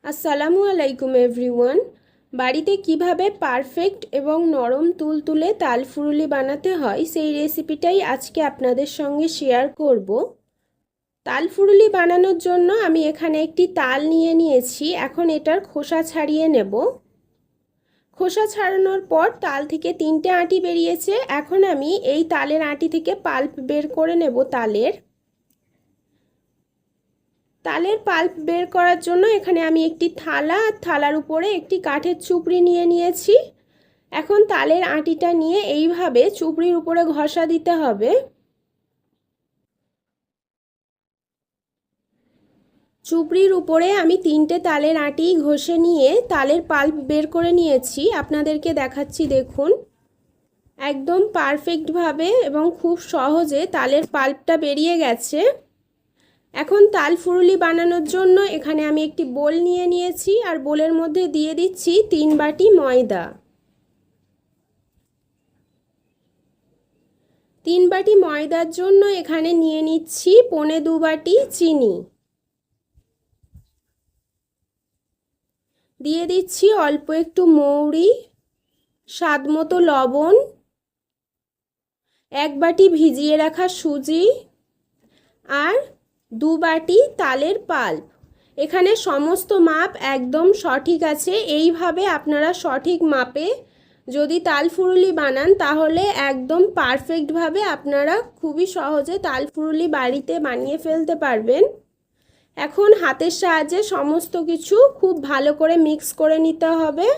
আসসালামু আলাইকুম এভরিওয়ান। বাড়িতে কিভাবে পারফেক্ট এবং নরম তুলতুলে তাল ফুরুলি বানাতে হয় সেই রেসিপিটাই আজকে আপনাদের সঙ্গে শেয়ার করব। তাল ফুরুলি বানানোর জন্য আমি এখানে একটি তাল নিয়ে নিয়েছি। এখন এটার খোসা ছাড়িয়ে নেব। খোসা ছাড়ানোর পর তাল থেকে 3টে আঁটি বেরিয়েছে। এখন আমি এই তালের আঁটি থেকে পাল্প বের করে নেব। তালের পাল্প বের করার জন্য এখানে আমি একটি থালা আর থালার উপরে একটি কাঠের চুপড়ি নিয়ে নিয়েছি। এখন তালের আঁটিটা নিয়ে এইভাবে চুপড়ির উপরে ঘষা দিতে হবে। চুপড়ির উপরে আমি 3টে তালের আঁটি ঘষে নিয়ে তালের পাল্প বের করে নিয়েছি। আপনাদেরকে দেখাচ্ছি, দেখুন একদম পারফেক্টভাবে এবং খুব সহজে তালের পাল্পটা বেরিয়ে গেছে। এখন তাল ফুরুলি বানানোর জন্য এখানে আমি একটি বোল নিয়ে নিয়েছি আর বোলের মধ্যে দিয়ে দিচ্ছি 3 বাটি ময়দা। 3 বাটি ময়দার জন্য এখানে নিয়ে নিচ্ছি 1.25 বাটি চিনি। দিয়ে দিচ্ছি অল্প একটু মৌরি, স্বাদ মতো লবণ, 1 বাটি ভিজিয়ে রাখা সুজি আর 2 বাটি তালের পাল্প। এখানে সমস্ত মাপ একদম সঠিক আছে। এইভাবে আপনারা সঠিক মাপে যদি তাল ফুরুলি বানান তাহলে একদম পারফেক্টভাবে আপনারা খুবই সহজে তাল ফুরুলি বাড়িতে বানিয়ে ফেলতে পারবেন। এখন হাতের সাহায্যে সমস্ত কিছু খুব ভালো করে মিক্স করে নিতে হবে।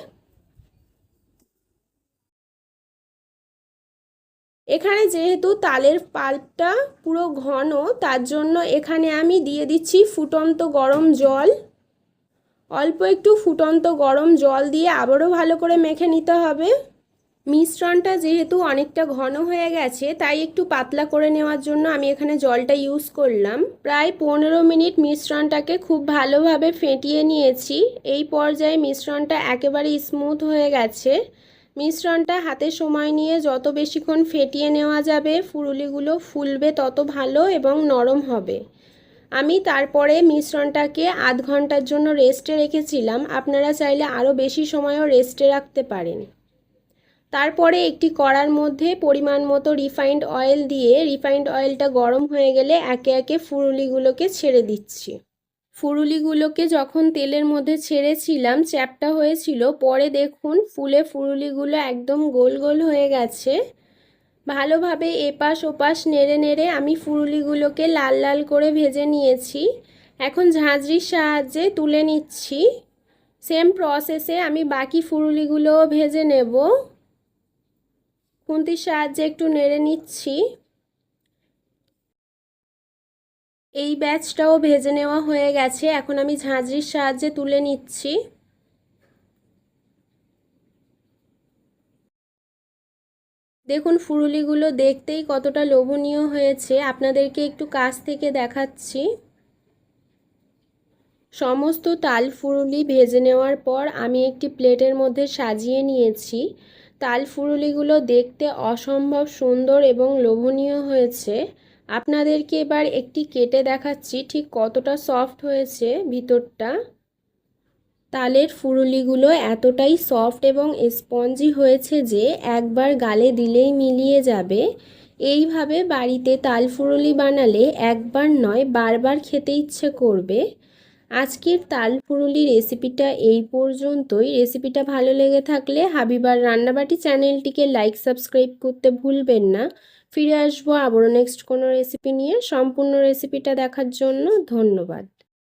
এখানে যেহেতু তালের পাল্পটা পুরো ঘন, তার জন্য এখানে আমি দিয়ে দিচ্ছি ফুটন্ত গরম জল। অল্প একটু ফুটন্ত গরম জল দিয়ে আবারও ভালো করে মেখে নিতে হবে। মিশ্রণটা যেহেতু অনেকটা ঘন হয়ে গেছে তাই একটু পাতলা করে নেওয়ার জন্য আমি এখানে জলটা ইউজ করলাম। প্রায় 15 মিনিট মিশ্রণটাকে খুব ভালোভাবে ফেটিয়ে নিয়েছি। এই পর্যায়ে মিশ্রণটা একেবারে স্মুথ হয়ে গেছে। মিশ্রণটা হাতে সময় নিয়ে যত বেশিক্ষণ ফেটিয়ে নেওয়া যাবে ফুরুলিগুলো ফুলবে তত ভালো এবং নরম হবে। আমি তারপরে মিশ্রণটাকে আধ ঘন্টার জন্য রেস্টে রেখেছিলাম। আপনারা চাইলে আরও বেশি সময়ও রেস্টে রাখতে পারেন। তারপরে একটি কড়ার মধ্যে পরিমাণ মতো রিফাইন্ড অয়েল দিয়ে রিফাইন্ড অয়েলটা গরম হয়ে গেলে একে একে ফুরুলিগুলোকে ছেড়ে দিচ্ছি। ফুরুলিগুলোকে যখন তেলের মধ্যে ছেড়েছিলাম চ্যাপ্টা হয়েছিল, পরে দেখুন ফুলে ফুরুলিগুলো একদম গোল গোল হয়ে গেছে। ভালোভাবে এপাশ ওপাশ নেড়ে নেড়ে আমি ফুরুলিগুলোকে লাল লাল করে ভেজে নিয়েছি। এখন ঝাঁঝরির সাহায্যে তুলে নিচ্ছি। সেম প্রসেসে আমি বাকি ফুরুলিগুলোও ভেজে নেব। খুন্তির সাহায্যে একটু নেড়ে নিচ্ছি। এই ব্যাচটাও ভেজে নেওয়া হয়ে গেছে। এখন আমি ঝাঁঝরির সাহায্যে তুলে নিচ্ছি। দেখুন ফুরুলিগুলো দেখতেই কতটা লোভনীয় হয়েছে। আপনাদেরকে একটু কাছ থেকে দেখাচ্ছি। সমস্ত তাল ফুরুলি ভেজে নেওয়ার পর আমি একটি প্লেটের মধ্যে সাজিয়ে নিয়েছি। তাল ফুরুলিগুলো দেখতে অসম্ভব সুন্দর এবং লোভনীয় হয়েছে। আপনাদেরকে এবার একটি কেটে দেখাচ্ছি ঠিক কতটা সফট হয়েছে ভিতরটা। তালের ফুরুলিগুলো এতটাই সফট এবং স্পঞ্জি হয়েছে যে একবার গালে দিলেই মিলিয়ে যাবে। এইভাবে বাড়িতে তাল ফুরুলি বানালে একবার নয় বারবার খেতে ইচ্ছে করবে। আজকের তাল ফুরুলি রেসিপিটা এই পর্যন্তই। রেসিপিটা ভালো লেগে থাকলে হাবিবার রান্নাবাটি চ্যানেলটিকে লাইক সাবস্ক্রাইব করতে ভুলবেন না। ফিরে আসবো আবারও নেক্সট কোনো রেসিপি নিয়ে। সম্পূর্ণ রেসিপিটা দেখার জন্য ধন্যবাদ।